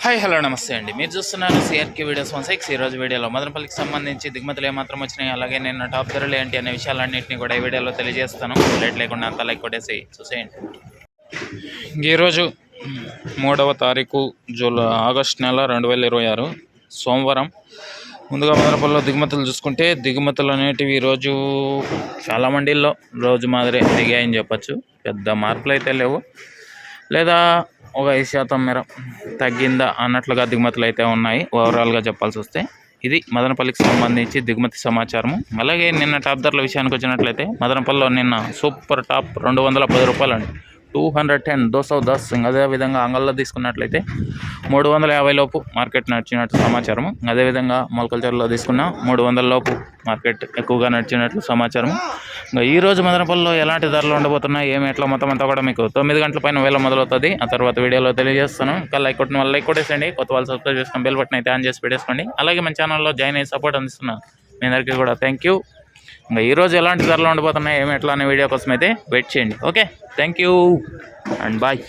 Hi hello నమస్తే అండి. మీరు చూస్తున్నారు సిఆర్కే వీడియోస్ 16. ఈరోజు వీడియోలో మదనపల్లికి సంబంధించి దిగుమతులు ఏమాత్రం వచ్చినాయి, అలాగే నిన్న టాప్ ధరలు ఏంటి అనే విషయాలన్నింటినీ కూడా ఈ వీడియోలో తెలియజేస్తాను. లేట్ లేకుండా అంతా లైక్ కొట్టేసి చూసేయండి. ఈరోజు 3వ తారీఖు ఆగస్టు నెల 2026 సోమవారం. ముందుగా మదనపల్లిలో దిగుమతులు చూసుకుంటే దిగుమతులు అనేటివి ఈరోజు చాలా మండీల్లో రోజు మాదిరి దిగాయని చెప్పచ్చు. పెద్ద మార్పులు అయితే లేవు, లేదా ఒక 5% మేర తగ్గిందా అన్నట్లుగా దిగుమతులు అయితే ఉన్నాయి. ఓవరాల్గా చెప్పాల్సి వస్తే ఇది మదనపల్లికి సంబంధించి దిగుమతి సమాచారము. అలాగే నిన్న టాప్ ధరల విషయానికి వచ్చినట్లయితే మదనపల్లిలో నిన్న సూపర్ టాప్ 210 రూపాయలు అండి, 210 210. అదేవిధంగా అంగల్లో తీసుకున్నట్లయితే 350 లోపు మార్కెట్ నడిచినట్టు సమాచారము. అదేవిధంగా మొలకల్చర్లో తీసుకున్న 300 లోపు మార్కెట్ ఎక్కువగా నడిచినట్లు సమాచారము. ఇంకా ఈరోజు మదనపల్లిలో ఎలాంటి ధరలు ఉండబోతున్నాయి, ఏమి ఎట్లా మొత్తం అంతా కూడా మీకు 9 గంటల పైన వేళ మొదలవుతుంది. ఆ తర్వాత వీడియోలో తెలియజేస్తాను. ఇంకా లైక్ కొట్టిన వాళ్ళు లైక్ కొట్టేసండి, కొత్త వాళ్ళు సబ్స్క్రైబ్ చేసుకొని బెల్ బటన్ అయితే ఆన్ చేసి పెట్టేసుకోండి. అలాగే మన ఛానల్లో జాయిన్ అయ్యి సపోర్ట్ అందిస్తున్నా మీ అందరికీ కూడా థ్యాంక్ యూ. ఇంకా ఈరోజు ఎలాంటి ధరలు ఉండబోతున్నాయి, ఏమి ఎట్లా అనే వీడియో కోసం అయితే వెయిట్ చేయండి. Okay, thank you and bye.